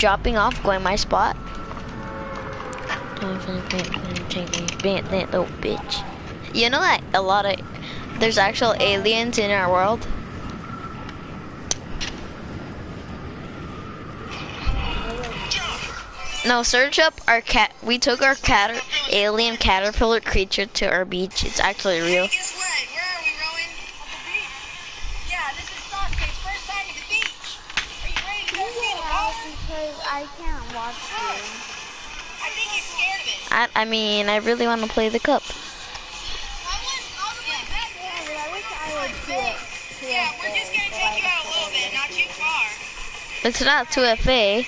dropping off, going my spot. Little bitch. You know that there's actual aliens in our world? No, search up our cat. We took our alien caterpillar creature to our beach. It's actually real. Guess what? Where are we, Rowan? At the beach. Yeah, this is Sasuke's first time at the beach. Are you ready to go see the water? Because I can't watch you. I think he's scared of it. I mean, I really want to play the cup. I went all the way back there. Yeah, but I wish I would do it. Yeah, we're just going to take you out a little bit, not too far. It's not 2FA.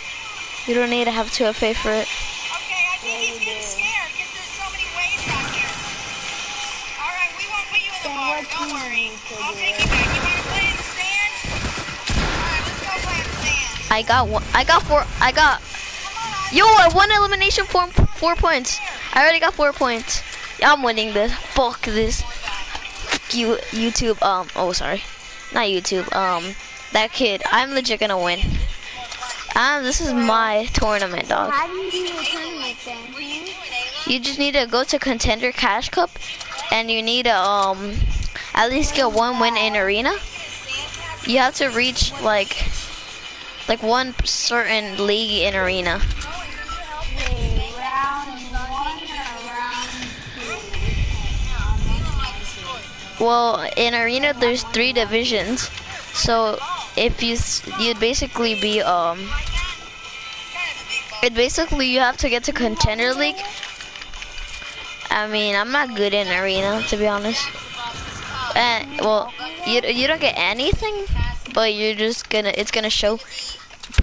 You don't need to have 2FA for it. Okay, I think he's getting scared because there's so many waves out here. All right, we won't put you in the water. Don't worry. I'll take you back. You want to play in the sand? All right, let's go play in the sand. I got one. I got four. I got. Yo, I won elimination for 4 points. I already got 4 points. Yeah, I'm winning this. Fuck this. Fuck you, YouTube. Oh, sorry. Not YouTube. That kid. I'm legit gonna win. This is my tournament, dog. How do you do your tournament then? You just need to go to Contender Cash Cup, and you need to at least get 1 win in arena. You have to reach like one certain league in arena. Well, in arena there's 3 divisions, so if you'd basically be you have to get to Contender League. I mean, I'm not good in arena, to be honest. And well, you don't get anything, but it's gonna show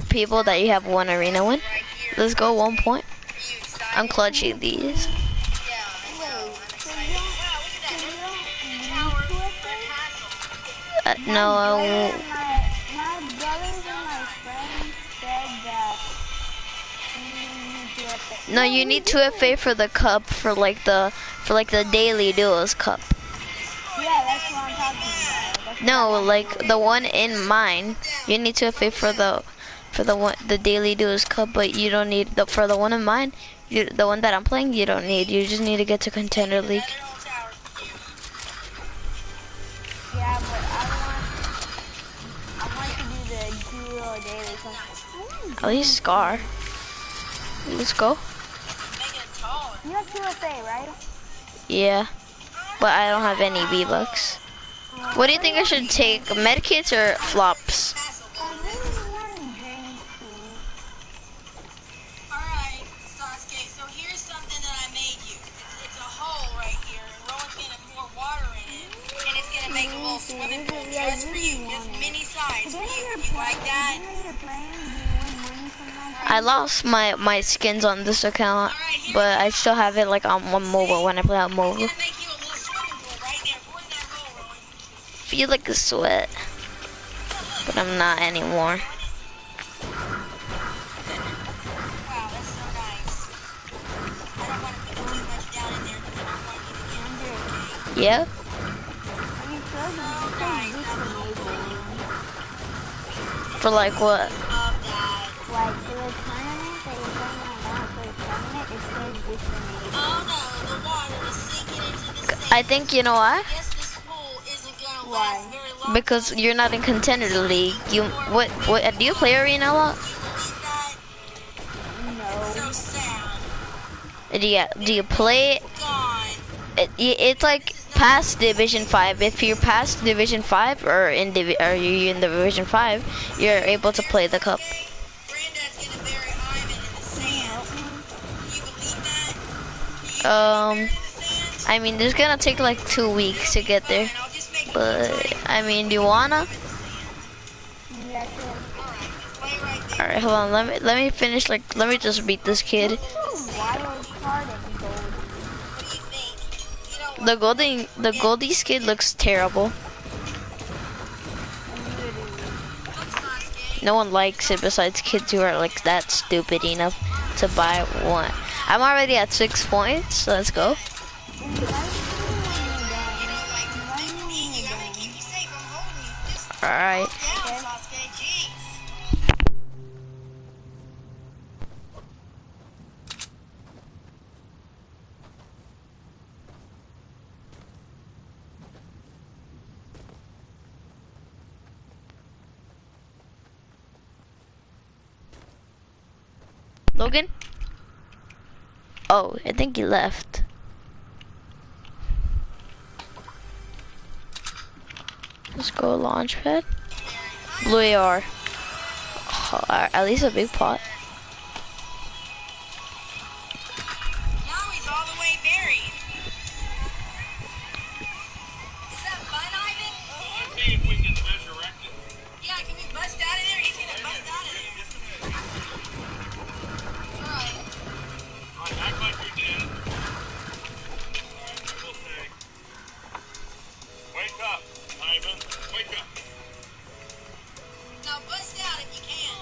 people that you have 1 arena win. Let's go 1 point. I'm clutching these. No. No, you need 2FA for the cup, for the daily duos cup. Yeah, that's what I'm talking about. No, like the one in mine, you need 2FA for the daily duos cup, but you don't need for the one in mine. The one that I'm playing, you don't need. You just need to get to Contender League. Yeah, but I want to do the duo daily cup. At least Scar. Let's go. You have 2FA, right? Yeah, but I don't have any V-Bucks. What do you think I should take, medkits or flops? Alright, Sasuke, so here's something that I made you. It's a hole right here, and Rowan's going to pour water in it, and it's going to make a little swimming pool just for you, just mini size for you. You like that? I lost my skins on this account, but I still have it like on mobile when I play on mobile. Feel like a sweat, but I'm not anymore. Wow, that's so nice. I don't want to put too much down in there because I don't want you to get it. Yeah? For like what? Like for the tournament that you're playing right now, for the tournament, it says discriminating. Oh no, the water is sinking into the sand. I think, you know why? I guess this pool isn't going to last very long. Because you're not in Contender League. What do you play arena a lot? So sad. Do you play it's like past Division 5. If you're past Division 5 or you're in Division 5, you're able to play the cup. Granddad's gonna bury Ivan in the sand. Can you believe that? I mean, it's gonna take like 2 weeks to get there. But I mean, do you wanna? Alright, hold on. Let me finish. Let me just beat this kid. The Goldie skin looks terrible. No one likes it besides kids who are like that stupid enough to buy one. I'm already at 6 points, so let's go. Alright. Logan? Oh, I think he left. Let's go launch pad. Blue AR. Oh, at least a big pot. Now he's all the way buried. Is that fun, Ivan? Let's see if we can resurrect it. Yeah, can we bust out of there? He's gonna bust out of there. Alright. Act like we did. We'll say. Wake up, Ivan. Wake up. Now bust out if you can.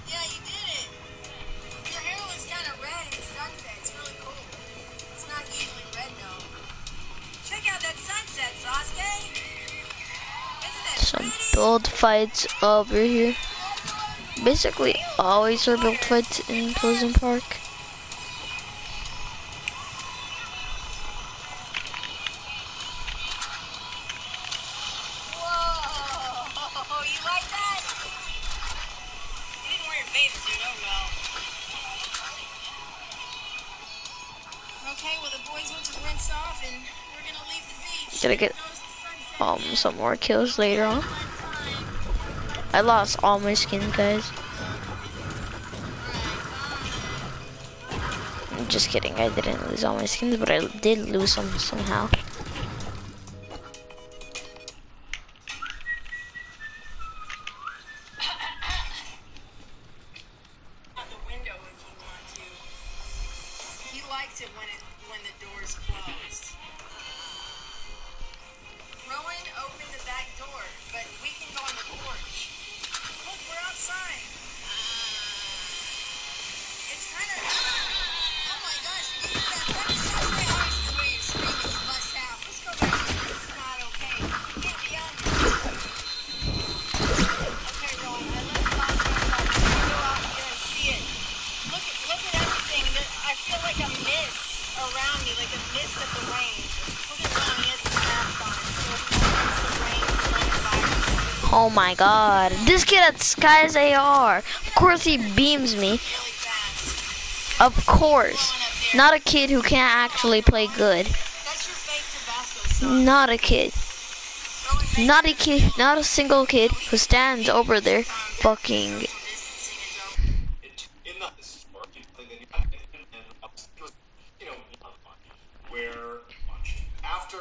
Yeah, you did it. Your hair looks kind of red in the sunset. It's really cool. It's not usually red though. Check out that sunset, Sasuke. Isn't it Some pretty? build fights over here. Basically, always are build fights in Pleasant Park. Whoa! You like that? You didn't wear your bathing suit. Oh well. Okay, well the boys went to rinse off and we're gonna leave the beach. Gonna get some more kills later on. I lost all my skins, guys. I'm just kidding, I didn't lose all my skins, but I did lose some somehow. Out the window if you want to. He likes it when the door's closed. Rowan opened the back door, but we can go on the porch. Look, we're outside. It's kind of. Oh my gosh! Did you hear that? That is so great. Oh, the way you're screaming, you must have. Let's go back. This is not okay. You can't be out here. Okay, Rowan. I let the box go out here and see it. Look at everything. I feel like a mist around me, like a mist of the rain. Look at Rowan. He has his mask on. So it's the rain, coronavirus. Oh my god, this kid at Sky's AR. Of course he beams me. Really fast. Of course. Not a kid who can't actually play good. That's your fake Tabasco sauce. Not a kid. Not a kid, not a single kid who stands over there fucking. In the sport, you know, where after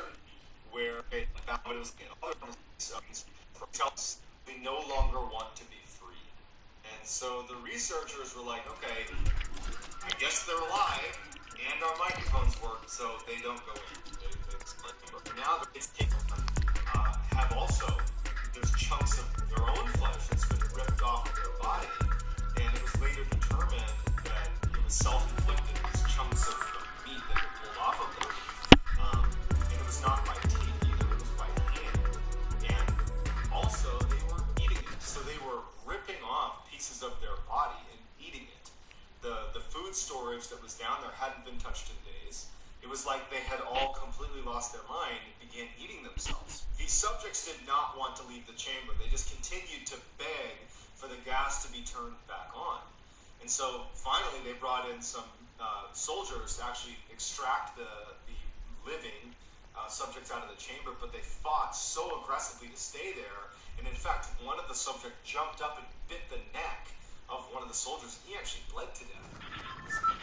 where it was we no longer want to be free, and so the researchers were like, okay, I guess they're alive and our microphones work, so they don't go in. They explain. But now the kids have also, there's chunks of their own flesh that's been ripped off of their body, and it was later determined that it was self-inflicted. These chunks of meat that were pulled off of them, and it was not by teeth either, it was by hand. And also, they were eating it, so they were ripping off pieces of their body and eating it. The food storage that was down there hadn't been touched in days. It was like they had all completely lost their mind and began eating themselves. These subjects did not want to leave the chamber. They just continued to beg for the gas to be turned back on. And so finally they brought in some soldiers to actually extract the living subjects out of the chamber, but they fought so aggressively to stay there. And in fact, one of the subjects jumped up and bit the neck of one of the soldiers. He actually bled to death.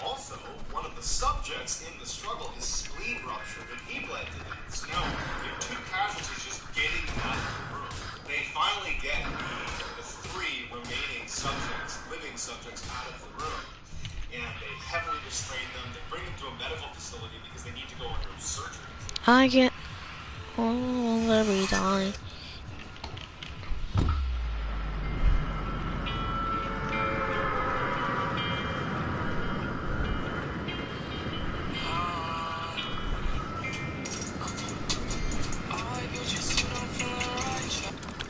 Also, one of the subjects in the struggle, his spleen ruptured and he bled to death. So now you have two casualties just getting them out of the room. They finally get the three remaining subjects, living subjects, out of the room. And they heavily restrain them. They bring them to a medical facility because they need to go under surgery. I get. Oh, let me die.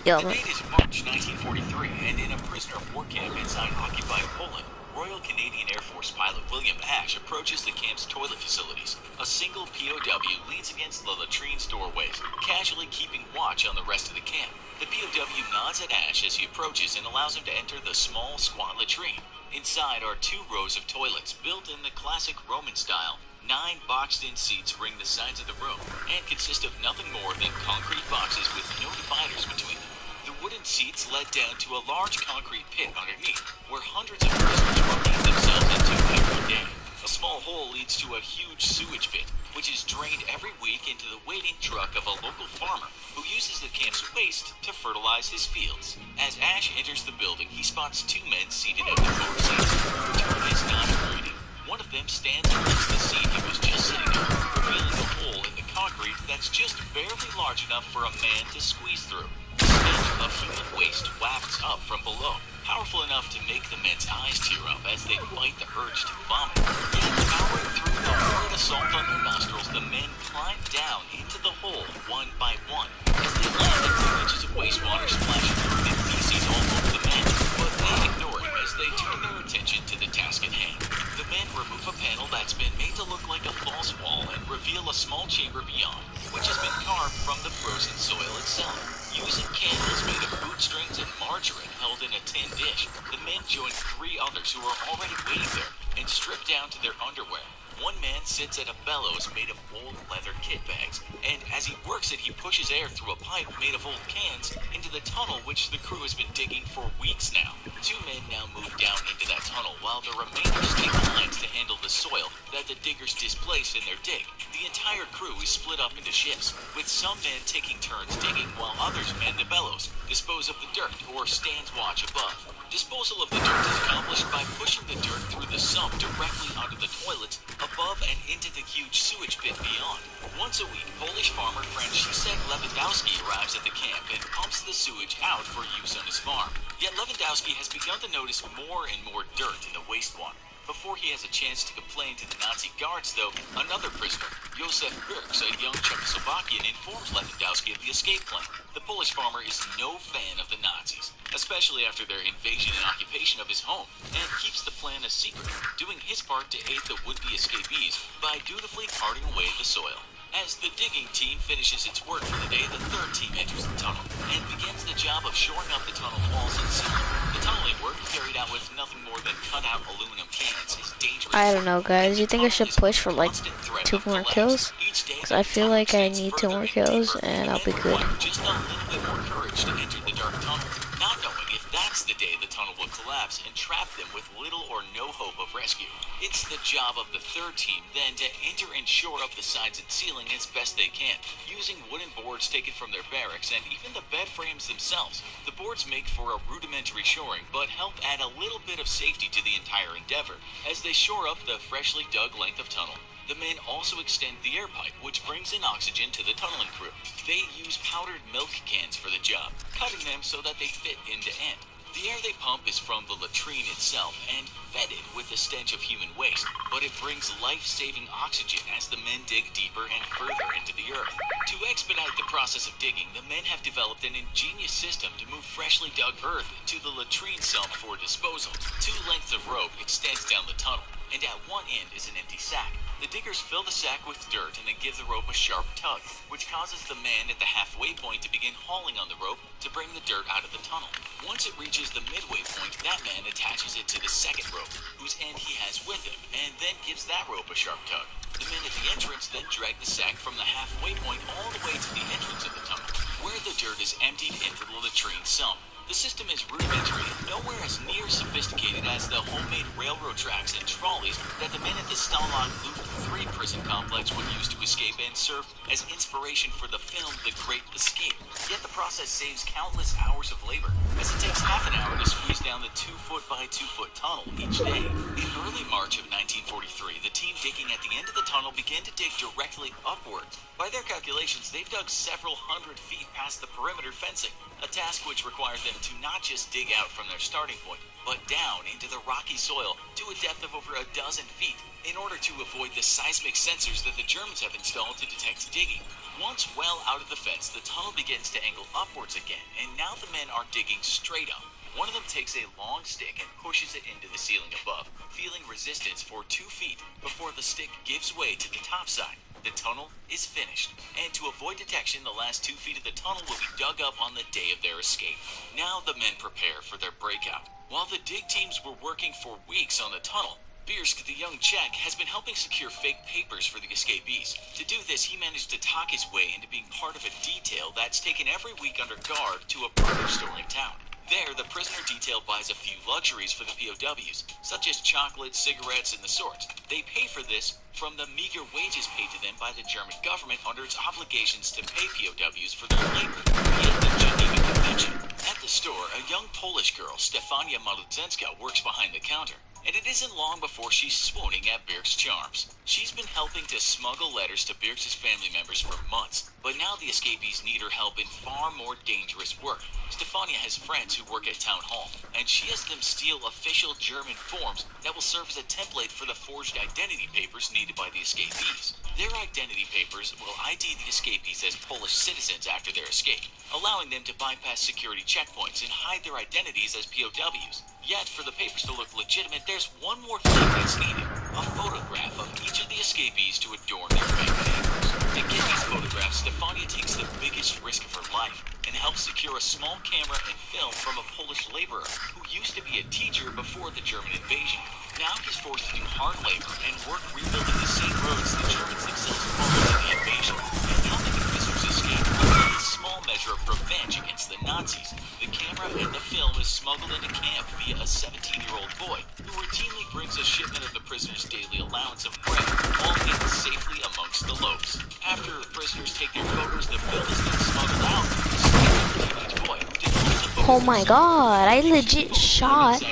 The date is March 1943, and in a prisoner of war camp inside occupied Poland, Royal Canadian Air Force pilot William Ash approaches the camp's toilet facilities. A single POW leans against the latrine's doorways, casually keeping watch on the rest of the camp. The POW nods at Ash as he approaches and allows him to enter the small, squat latrine. Inside are 2 rows of toilets built in the classic Roman style. 9 boxed-in seats ring the sides of the room and consist of nothing more than concrete boxes with no dividers between them. The wooden seats led down to a large concrete pit underneath, where hundreds of prisoners rotate themselves into every day. A small hole leads to a huge sewage pit, which is drained every week into the waiting truck of a local farmer who uses the camp's waste to fertilize his fields. As Ash enters the building, he spots 2 men seated at the lower seats. The turret is not greeting. One of them stands against the seat he was just sitting on, revealing a hole in the concrete that's just barely large enough for a man to squeeze through. The stench of human waste wafts up from below, powerful enough to make the men's eyes tear up as they fight the urge to vomit. Yet, powering through the horrid assault on their nostrils, the men climb down into the hole one by one. As they land, a few inches of wastewater splashing through and feces all over the men, but they ignore it as they turn their attention to the task at hand. The men remove a panel that's been made to look like a false wall and reveal a small chamber beyond, which has been carved from the frozen soil itself. Using candles made of boot strings and margarine held in a tin dish, the men join 3 others who are already waiting there and strip down to their underwear. One man sits at a bellows made of old leather kit bags, and as he works it, he pushes air through a pipe made of old cans into the tunnel which the crew has been digging for weeks now. 2 men now move down into that tunnel, while the remainers take lines to handle the soil that the diggers displaced in their dig. The entire crew is split up into shifts, with some men taking turns digging while others man the bellows, dispose of the dirt, or stands watch above. Disposal of the dirt is accomplished by pushing the dirt through the sump directly onto the toilets above and into the huge sewage pit beyond. Once a week, Polish farmer Franciszek Lewandowski arrives at the camp and pumps the sewage out for use on his farm. Yet Lewandowski has begun to notice more and more dirt in the wastewater. Before he has a chance to complain to the Nazi guards, though, another prisoner, Josef Birks, a young Czechoslovakian, informs Lewandowski of the escape plan. The Polish farmer is no fan of the Nazis, especially after their invasion and occupation of his home, and keeps the plan a secret, doing his part to aid the would-be escapees by dutifully carting away the soil. As the digging team finishes its work for the day, the 3rd team enters the tunnel and begins the job of shoring up the tunnel walls and ceiling. The tunneling work, carried out with nothing more than cut-out aluminum cans, is dangerous. I don't know, guys. You think I should push for like 2 more kills? Because I feel like I need 2 more kills and I'll be good. Just a little bit more courage to enter the dark tunnel, not knowing if that's the day the tunnel will collapse and trap them with little or no hope of rescue. It's the job of the 3rd team then to enter and shore up the sides and ceiling as best they can, using wooden boards taken from their barracks and even the bed frames themselves. The boards make for a rudimentary shoring, but help add a little bit of safety to the entire endeavor as they shore up the freshly dug length of tunnel. The men also extend the air pipe, which brings in oxygen to the tunneling crew. They use powdered milk cans for the job, cutting them so that they fit end to end. The air they pump is from the latrine itself and fetid with the stench of human waste, but it brings life-saving oxygen as the men dig deeper and further into the earth. To expedite the process of digging, the men have developed an ingenious system to move freshly dug earth to the latrine sump for disposal. 2 lengths of rope extends down the tunnel, and at one end is an empty sack. The diggers fill the sack with dirt and then give the rope a sharp tug, which causes the man at the halfway point to begin hauling on the rope to bring the dirt out of the tunnel. Once it reaches the midway point, that man attaches it to the second rope, whose end he has with him, and then gives that rope a sharp tug. The men at the entrance then drag the sack from the halfway point all the way to the entrance of the tunnel, where the dirt is emptied into the latrine sump. The system is rudimentary and nowhere as near sophisticated as the homemade railroad tracks and trolleys that the men at the Stalag Luft 3 prison complex would use to escape and serve as inspiration for the film The Great Escape. Yet the process saves countless hours of labor, as it takes half an hour to squeeze down the 2-foot by 2-foot tunnel each day. In early March of 1943, the team digging at the end of the tunnel began to dig directly upwards. By their calculations, they've dug several hundred feet past the perimeter fencing, a task which required them to not just dig out from their starting point, but down into the rocky soil to a depth of over a dozen feet in order to avoid the seismic sensors that the Germans have installed to detect digging. Once well out of the fence, the tunnel begins to angle upwards again, and now the men are digging straight up. One of them takes a long stick and pushes it into the ceiling above, feeling resistance for 2 feet before the stick gives way to the top side. The tunnel is finished, and to avoid detection, the last 2 feet of the tunnel will be dug up on the day of their escape. Now the men prepare for their breakout. While the dig teams were working for weeks on the tunnel, Biersk, the young Czech, has been helping secure fake papers for the escapees. To do this, he managed to talk his way into being part of a detail that's taken every week under guard to a burger store in town. There, the prisoner detail buys a few luxuries for the POWs, such as chocolate, cigarettes, and the sorts. They pay for this from the meager wages paid to them by the German government under its obligations to pay POWs for their labor via the Geneva Convention. At the store, a young Polish girl, Stefania Malutzenska, works behind the counter. And it isn't long before she's swooning at Bierk's charms. She's been helping to smuggle letters to Bierk's family members for months, but now the escapees need her help in far more dangerous work. Stefania has friends who work at Town Hall, and she has them steal official German forms that will serve as a template for the forged identity papers needed by the escapees. Their identity papers will ID the escapees as Polish citizens after their escape, allowing them to bypass security checkpoints and hide their identities as POWs. Yet, for the papers to look legitimate, there's one more thing that's needed. A photograph of each of the escapees to adorn their bank papers. To get these photographs, Stefania takes the biggest risk of her life and helps secure a small camera and film from a Polish laborer who used to be a teacher before the German invasion. Now he's forced to do hard labor and work rebuilding the same roads the Germans themselves followed in the invasion. And now that the prisoners escaped with a small measure of revenge against the Nazis, the camera and the film is smuggled into camp via a 17-year-old boy who routinely brings a shipment of the prisoners' daily allowance of bread, all hidden safely amongst the loaves. After the prisoners take their photos, the film is then smuggled out through the teenage boy who did most of the Oh my god, I legit shot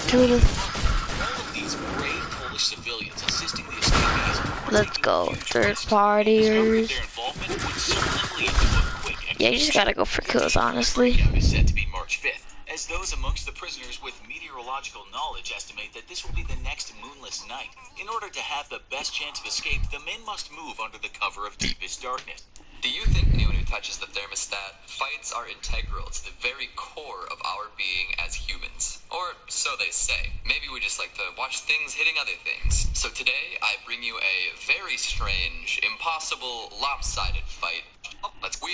through the... All of these brave Polish civilians assisting the escapees. Let's go, third partiers. Their involvement would certainly lead to a quick Yeah, you just gotta go for kills, honestly. Breakout is set to be March 5th, as those amongst the prisoners with meteorological knowledge estimate that this will be the next moonless night. In order to have the best chance of escape, the men must move under the cover of deepest darkness. Do you think anyone who touches the thermostat? Fights are integral to the very core of our being as humans. Or so they say. Maybe we just like to watch things hitting other things. So today, I bring you a very strange, impossible, lopsided fight.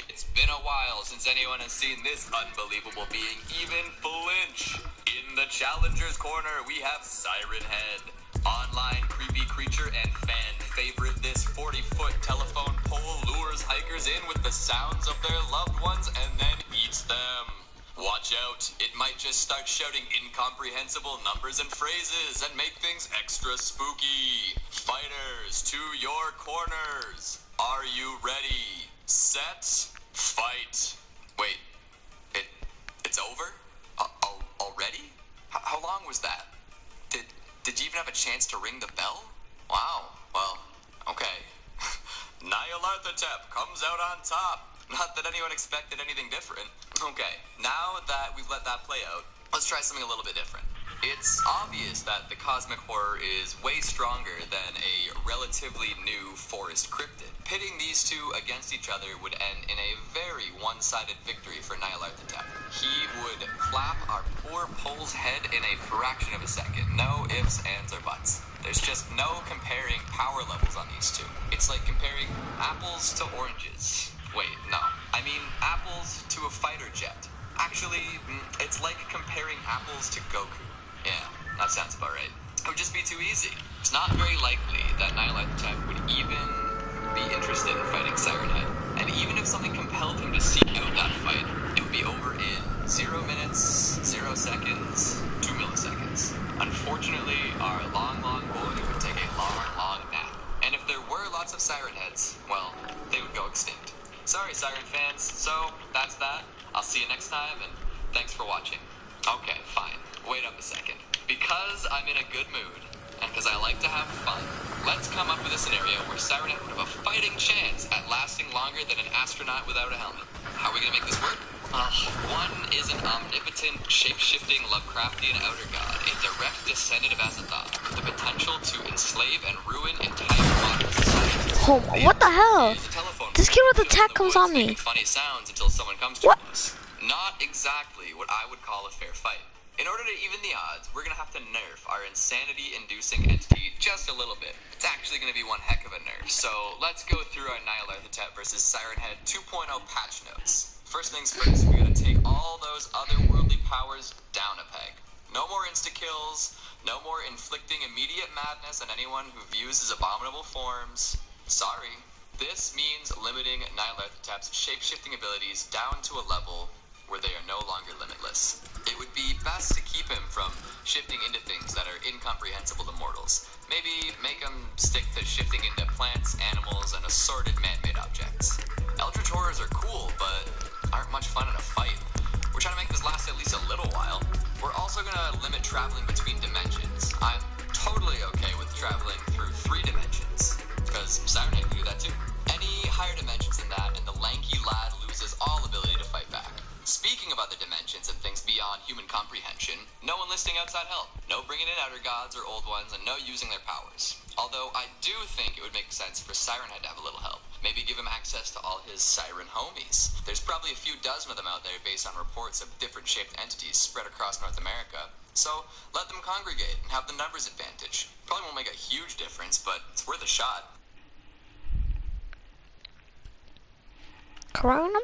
It's been a while since anyone has seen this unbelievable being even flinch. In the challenger's corner, we have Siren Head. Online creepy creature and fan favorite, this 40-foot telephone pole lures hikers in with the sounds of their loved ones and then eats them. Watch out, it might just start shouting incomprehensible numbers and phrases and make things extra spooky. Fighters, to your corners. Are you ready? Set, fight. Wait, it's over? Already? How long was that? Did you even have a chance to ring the bell? Wow, well, okay. Nyarlathotep comes out on top. Not that anyone expected anything different. Okay, now that we've let that play out, let's try something a little bit different. It's obvious that the cosmic horror is way stronger than a relatively new forest cryptid. Pitting these two against each other would end in a very one-sided victory for Nyarlathotep. He would clap our poor Pole's head in a fraction of a second. No ifs, ands, or buts. There's just no comparing power levels on these two. It's like comparing apples to oranges. Wait, no. I mean apples to a fighter jet. Actually, it's like comparing apples to Goku. Yeah, that sounds about right. It would just be too easy. It's not very likely that Nyarlathotep would even be interested in fighting Siren Head. And even if something compelled him to seek out that fight, it would be over in 0 minutes, 0 seconds, 2 milliseconds. Unfortunately, our long boy would take a long nap. And if there were lots of Siren Heads, well, they would go extinct. Sorry, Siren fans. So, that's that. I'll see you next time, and thanks for watching. Okay, fine. Wait up a second. Because I'm in a good mood, and because I like to have fun, let's come up with a scenario where Siren Head would have a fighting chance at lasting longer than an astronaut without a helmet. How are we gonna make this work? One is an omnipotent, shape-shifting Lovecraftian outer god, a direct descendant of Azathoth, with the potential to enslave and ruin entire modern societies. Oh, what the hell? This kid with the tech comes on me. Funny sounds until someone comes to us. Not exactly what I would call a fair fight. In order to even the odds, we're gonna have to nerf our insanity-inducing entity just a little bit. It's actually gonna be one heck of a nerf. So let's go through our Nyarlathotep versus Siren Head 2.0 patch notes. First things first, we gotta take all those otherworldly powers down a peg. No more insta-kills, no more inflicting immediate madness on anyone who views his abominable forms. Sorry. This means limiting Nyarlathotep's shape-shifting abilities down to a level where they are no longer limitless. It would be best to keep him from shifting into things that are incomprehensible to mortals. Maybe make him stick to shifting into plants, animals, and assorted man-made objects. Eldritch horrors are cool, but aren't much fun in a fight. We're trying to make this last at least a little while. We're also gonna limit traveling between dimensions. I'm totally okay with traveling through 3 dimensions, because Siren Head can do that too. Any higher dimensions than that, and the lanky lad loses all ability to fight back. Speaking of other dimensions and things beyond human comprehension, no enlisting outside help, no bringing in outer gods or old ones, and no using their powers. Although I do think it would make sense for Siren Head to have a little help. Maybe give him access to all his siren homies. There's probably a few dozen of them out there based on reports of different shaped entities spread across North America. So let them congregate and have the numbers advantage. Probably won't make a huge difference, but it's worth a shot. Corona.